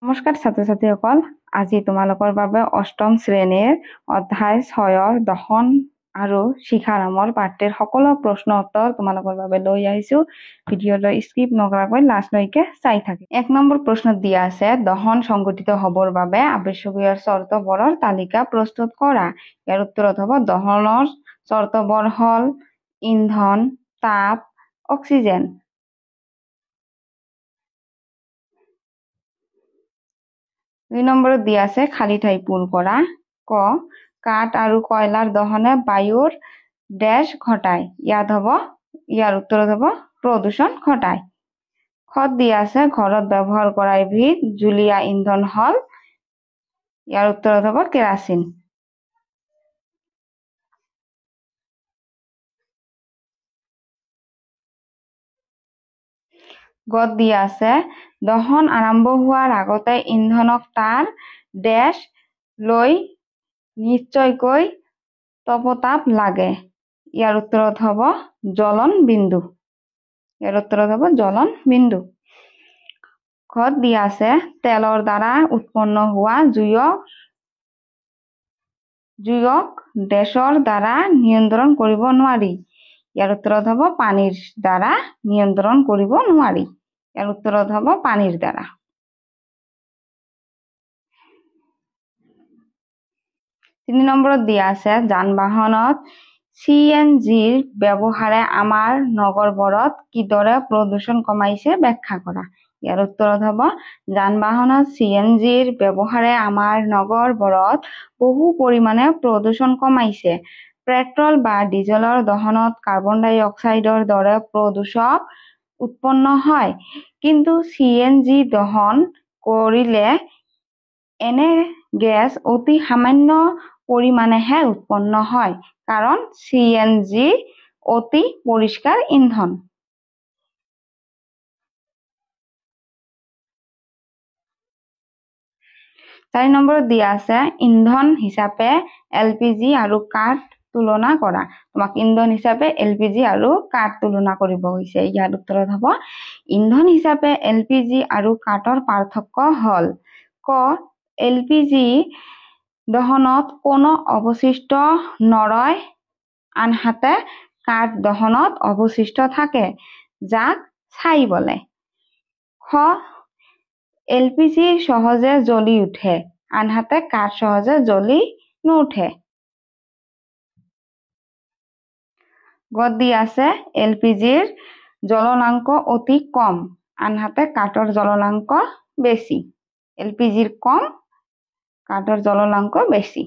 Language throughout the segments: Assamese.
নমস্কাৰ ছাত্ৰ-ছাত্ৰীসকল, আজি তোমালোকৰ বাবে অষ্টম শ্ৰেণীৰ অধ্যায় 6ৰ দহন আৰু শিখা নামৰ পাঠটিৰ সকলো প্ৰশ্ন উত্তৰ তোমালোকৰ বাবে লৈ আহিছো। ভিডিঅ'লৈ স্কিপ নকৰাকৈ লাষ্টলৈকে চাই থাকি। 1 নম্বৰ প্ৰশ্নত দিয়া আছে দহন সংঘটিত হ'বৰ বাবে আৱশ্যকীয় চৰ্তবোৰৰ তালিকা প্ৰস্তুত কৰা। ইয়াৰ উত্তৰত হ'ব দহনৰ চৰ্তবোৰ হ'ল ইন্ধন, তাপ, অক্সিজেন। 2 নম্বৰত দিয়া আছে খালী ঠাই পূৰ কৰা। ক কাঠ আৰু কয়লাৰ দহনে বায়ুৰ ড্যাশ ঘটায়। ইয়াৰ উত্তৰত হ'ব প্ৰদূষণ ঘটায়। খত দিয়া আছে ঘৰত ব্যৱহাৰ কৰা এবিধ জুলীয়া ইন্ধন হ'ল। ইয়াৰ উত্তৰত হ'ব কেৰাচিন। গত দিয়া আছে দহন আৰম্ভ হোৱাৰ আগতে ইন্ধনক তাৰ ড্যাশ লৈ নিশ্চয়কৈ তপতাপ লাগে। ইয়াৰ উত্তৰত হ'ব জ্বলন বিন্দু। ঘত দিয়া আছে তেলৰ দ্বাৰা উৎপন্ন হোৱা জুইক ড্যাশৰ দ্বাৰা নিয়ন্ত্ৰণ কৰিব নোৱাৰি। ইয়াৰ উত্তৰত হ'ব পানীৰ দ্বাৰা নিয়ন্ত্ৰণ কৰিব নোৱাৰি। ইয়াৰ উত্তৰত হ'ব পানীৰ দ্বাৰা। 3 নম্বৰত দিয়া আছে যান-বাহনত CNGৰ ব্যৱহাৰে আমাৰ নগৰবোৰত কিদৰে প্ৰদূষণ কমাইছে ব্যাখ্যা কৰা। ইয়াৰ উত্তৰত হ'ব যান-বাহনত CNGৰ ব্যৱহাৰে আমাৰ নগৰবোৰত বহু পৰিমাণে প্ৰদূষণ কমাইছে। পেট্ৰল বা ডিজেলৰ দহনত কাৰ্বন ডাই অক্সাইডৰ দৰে প্ৰদূষক উৎপন্ন হয়, কিন্তু CNG দহন কৰিলে এনে গেছ অতি সামান্য পৰিমাণেহে উৎপন্ন হয়, কাৰণ CNG অতি পৰিষ্কাৰ ইন্ধন। 4 নম্বৰত দিয়া আছে ইন্ধন হিচাপে LPG আৰু কাঠ তুলনা কৰা। তোমাক ইন্ধন হিচাপে LPG আৰু কাঠ তুলনা কৰিব হৈছে। ইয়াৰ উত্তৰত হ'ব ইন্ধন হিচাপে LPG আৰু কাঠৰ পাৰ্থক্য হ'ল ক LPG দহনত কোনো অৱশিষ্ট নৰয়, আনহাতে কাঠ দহনত অৱশিষ্ট থাকে, যাক ছাই বোলে। খ LPG সহজে জ্বলি উঠে, আনহাতে কাঠ সহজে জ্বলি নুঠে। গত দিয়া আছে LPGৰ জ্বলনাঙ্ক অতি কম, আনহাতে কাঠৰ জ্বলনাঙ্ক বেছি। LPGৰ কম, কাঠৰ জ্বলনাঙ্ক বেছি।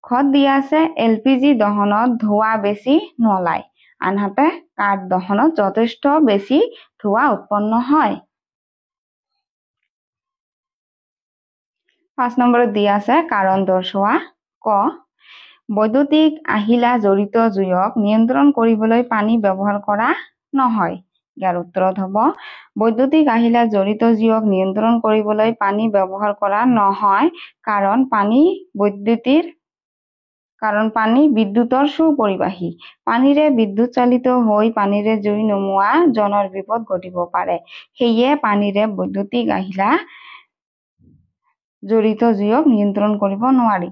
খত দিয়া আছে LPG দহনত ধোঁৱা বেছি নোলায়, আনহাতে কাঠ দহনত যথেষ্ট বেছি ধোঁৱা উৎপন্ন হয়। 5 নম্বৰত দিয়া আছে কাৰণ দৰ্শোৱা। ক বৈদ্যুতিক আহিলা জড়িত জুইক নিয়ন্ত্ৰণ কৰিবলৈ পানী ব্যৱহাৰ কৰা নহয়। ইয়াৰ উত্তৰত হ'ব বৈদ্যুতিক আহিলা জড়িত জুইক নিয়ন্ত্ৰণ কৰিবলৈ পানী ব্যৱহাৰ কৰা নহয়, কাৰণ পানী বিদ্যুতৰ সুপৰিবাহী। পানীৰে বিদ্যুৎ চালিত হৈ পানীৰে জুই নুমুৱা জনৰ বিপদ ঘটিব পাৰে, সেয়ে পানীৰে বৈদ্যুতিক আহিলা জড়িত জুইক নিয়ন্ত্ৰণ কৰিব নোৱাৰি।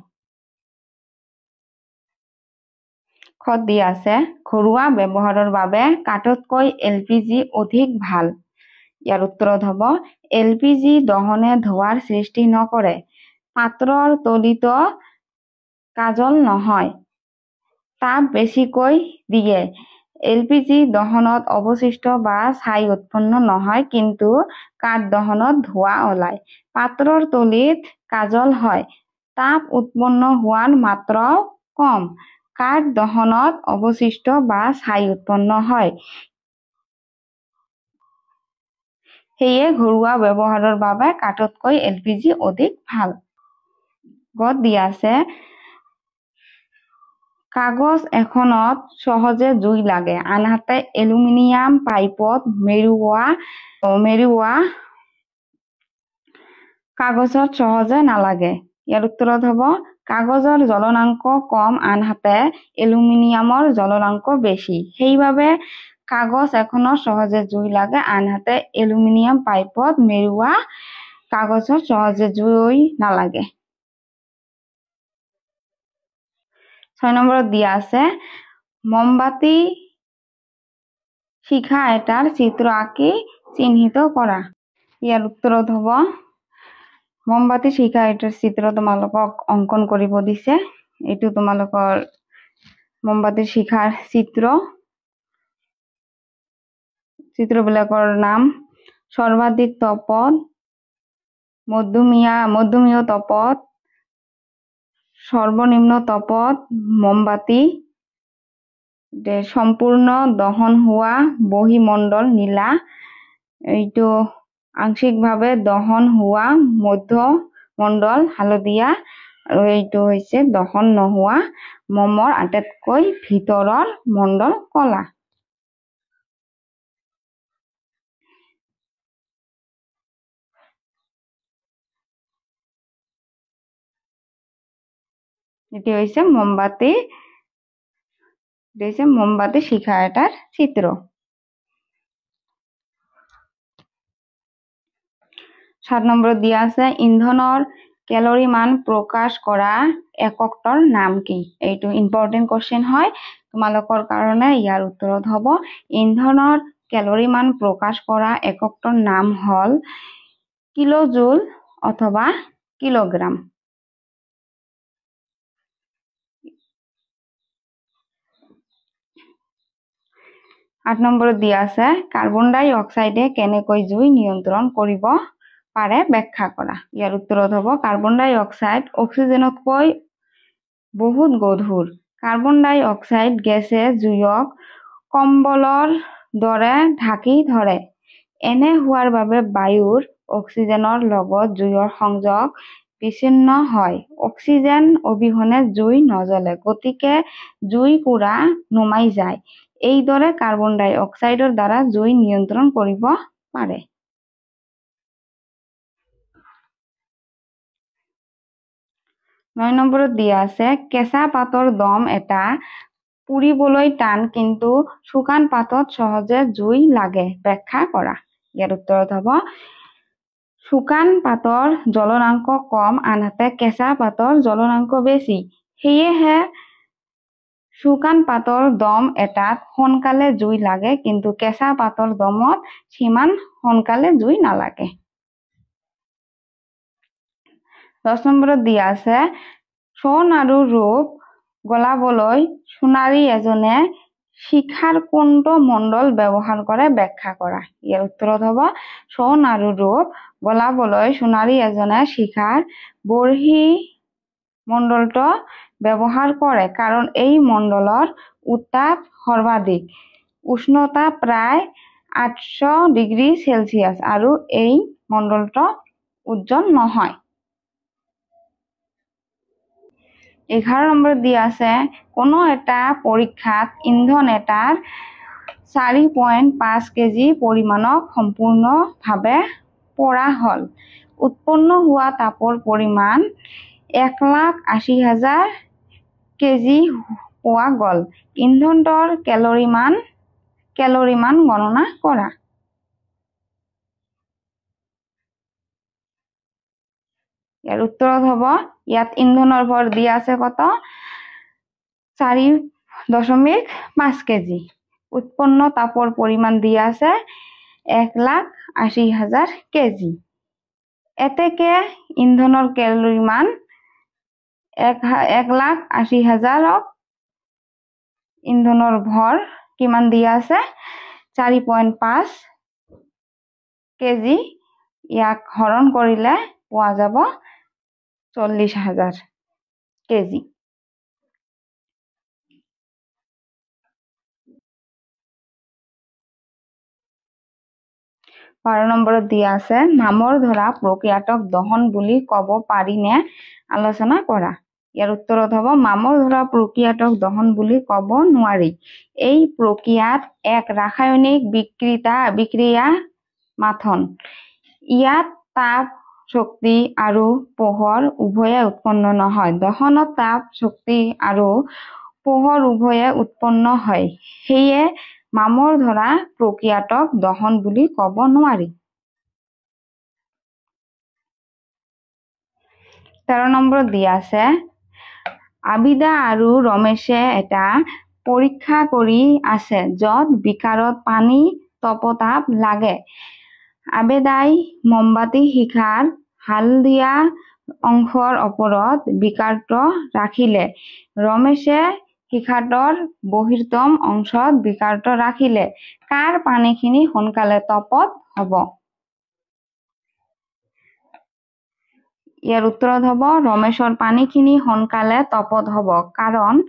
খত দিয়া আছে ঘৰুৱা ব্যৱহাৰৰ বাবে কাঠতকৈ LPG অধিক ভাল। ইয়াৰ উত্তৰত হ'ব LPG দহনে ধোঁৱাৰ সৃষ্টি নকৰে, পাত্ৰৰ তলিতো কাজল নহয়, তাপ বেছিকৈ দিয়ে। LPG দহনত অৱশিষ্ট বা ছাই উৎপন্ন নহয়, কিন্তু কাঠ দহনত ধোঁৱা ওলায়, পাত্ৰৰ তলিত কাজল হয়, তাপ উৎপন্ন হোৱাৰ মাত্ৰাও কম। কাঠ দহনত অৱশিষ্ট বা ছাই উৎপন্ন হয়, সেয়ে ঘৰুৱা ব্যৱহাৰৰ বাবে কাঠতকৈ LPG অধিক ভাল। গত দিয়া আছে কাগজ এখনত সহজে জুই লাগে, আনহাতে এলুমিনিয়াম পাইপত মেৰুওৱা কাগজত সহজে নালাগে। ইয়াৰ উত্তৰত হ'ব কাগজৰ জ্বলনাঙ্ক কম, আনহাতে এলুমিনিয়ামৰ জ্বলনাঙ্ক বেছি, সেইবাবে কাগজ এখনত সহজে জুই লাগে, আনহাতে এলুমিনিয়াম পাইপত মেৰুওৱা কাগজত সহজে জুই নালাগে। 6 নম্বৰত দিয়া আছে মমবাতি শিখা এটাৰ চিত্ৰ আঁকি চিহ্নিত কৰা। ইয়াৰ উত্তৰত হ'ব মমবাতি শিখা এটাৰ চিত্ৰ তোমালোকক অংকন কৰিব দিছে। এইটো তোমালোকৰ মমবাতি শিখাৰ চিত্ৰবিলাকৰ নাম সৰ্বাধিক তপত, মধ্যমীয় তপত, সৰ্বনিম্ন তপত মোমবাতি, সম্পূৰ্ণ দহন হোৱা বহিমণ্ডল নীলা, এইটো আংশিকভাৱে দহন হোৱা মধ্যমণ্ডল হালধীয়া, আৰু এইটো হৈছে দহন নোহোৱা মমৰ আটাইতকৈ ভিতৰৰ মণ্ডল কলা। এটি হৈছে মোমবাতি শিখা এটাৰ চিত্ৰ। 7 নম্বৰত দিয়া আছে ইন্ধনৰ ক্যালোৰি মান প্ৰকাশ কৰা এককটোৰ নাম কি? এইটো ইম্পৰ্টেন্ট কোৱেশ্চন হয় তোমালোকৰ কাৰণে। ইয়াৰ উত্তৰত হ'ব ইন্ধনৰ ক্যালোৰি মান প্ৰকাশ কৰা এককটোৰ নাম হল কিলোজুল অথবা কিলোগ্ৰাম। 8 নম্বৰত দিয়া আছে কাৰ্বন ডাই অক্সাইডে কেনেকৈ জুই নিয়ন্ত্ৰণ কৰিব পাৰে ব্যাখ্যা কৰা। ইয়াৰ উত্তৰত হ'ব কাৰ্বন ডাই অক্সাইড অক্সিজেনতকৈ বহুত গধুৰ। কাৰ্বন ডাই অক্সাইড গেছে জুইক কম্বলৰ দৰে ঢাকি ধৰে। এনে হোৱাৰ বাবে বায়ুৰ অক্সিজেনৰ লগত জুইৰ সংযোগ বিচ্ছিন্ন হয়। অক্সিজেন অবিহনে জুই নজ্বলে, গতিকে জুইকুৰা নুমাই যায়। এইদৰে কাৰ্বন ডাই অক্সাইডৰ দ্বাৰা জুই নিয়ন্ত্ৰণ কৰিব পাৰে। 9 নম্বৰত দিয়া আছে কেঁচা পাতৰ দম এটা পুৰিবলৈ টান কিন্তু শুকান পাতত সহজে জুই লাগে ব্যাখ্যা কৰা। ইয়াৰ উত্তৰত হ'ব শুকান পাতৰ জ্বলনাংক কম, আনহাতে কেঁচা পাতৰ জ্বলনাংক বেছি। সেয়েহে শুকান পাতৰ দম এটাত সোনকালে জুই লাগে কিন্তু কেঁচা পাতৰ দমত সিমান সোনকালে জুই নালাগে। 10 নম্বৰত দিয়া আছে সোণ আৰু ৰূপ গলাবলৈ সোণাৰী এজনে শিখাৰ কোনটো মণ্ডল ব্যৱহাৰ কৰে ব্যাখ্যা কৰা। ইয়াৰ উত্তৰত হ'ব সোণ আৰু ৰূপ গলাবলৈ সোণাৰী এজনে শিখাৰ বৰ্হি মণ্ডলটো ব্যৱহাৰ কৰে, কাৰণ এই মণ্ডলৰ উত্তাপ সৰ্বাধিক, উষ্ণতা প্ৰায় 800 ডিগ্ৰী সেলসিয়াছ, আৰু এই মণ্ডলটো উজ্জ্বল নহয়। 11 নম্বৰত দিয়া আছে কোনো এটা পৰীক্ষাত ইন্ধন এটাৰ 4.5 কেজি পৰিমাণক সম্পূৰ্ণভাৱে পোৰা হল। উৎপন্ন হোৱা তাপৰ পৰিমাণ 1,80,000 কেজি পোৱা গল। ইন্ধনটোৰ ক্যালোৰি মান গণনা কৰা। ইয়াৰ উত্তৰত হ'ব ইয়াত ইন্ধনৰ ভৰ দিয়া আছে কত 4.5 কেজি। উৎপন্ন তাপৰ পৰিমাণ দিয়া আছে 1,80,000 কেজি। এতেকে ইন্ধনৰ ক্যালোৰি মান 1,80,000 ইন্ধনৰ ভৰ কিমান দিয়া আছে 4.5 কেজি। ইয়াক হৰণ কৰিলে পোৱা যাব 40,000 কেজি। 12 নম্বৰত দিয়া আছে মামৰ ধৰা প্ৰক্ৰিয়াটোক দহন বুলি কব পাৰি নে আলোচনা কৰা। ইয়াৰ উত্তৰত হ'ব মামৰ ধৰা প্ৰক্ৰিয়াটোক দহন বুলি কব নোৱাৰি। এই প্ৰক্ৰিয়াত এক ৰাসায়নিক বিক্ৰিয়া মাথন। ইয়াত তাপ শক্তি আৰু পোহৰ উভয়ে উৎপন্ন নহয়। দহনত তাপ শক্তি আৰু পোহৰ উভয়ে উৎপন্ন হয়। সেয়ে মামৰ ধৰা প্ৰক্ৰিয়াটোক দহন বুলি কব নোৱাৰি। 13 নম্বৰত দিয়া আছে আবিদা আৰু ৰমেশে এটা পৰীক্ষা কৰি আছে য'ত বিকাৰত পানী তপতাপ লাগে। আবেদাই মমবাতি শিখাৰ হালধীয়া অংশৰ ওপৰত বিকাৰটো ৰাখিলে। ৰমেশে শিখাটোৰ বহিৰ্তম অংশত বিকাৰটো ৰাখিলে। কাৰ পানীখিনি সোনকালে তপত হ'ব? ইয়াৰ উত্তৰত হ'ব ৰমেশৰ পানীখিনি সোনকালে তপত হ'ব কাৰণ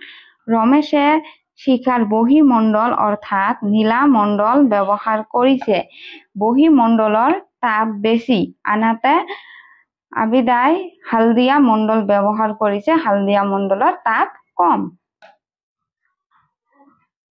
ৰমেশে শিখাৰ বহিঃমণ্ডল অৰ্থাৎ নীলা মণ্ডল ব্যৱহাৰ কৰিছে। বহিঃমণ্ডলৰ তাপ বেছি, আনহাতে আবিদাই হালধীয়া মণ্ডল ব্যৱহাৰ কৰিছে, হালধীয়া মণ্ডলৰ তাপ কম।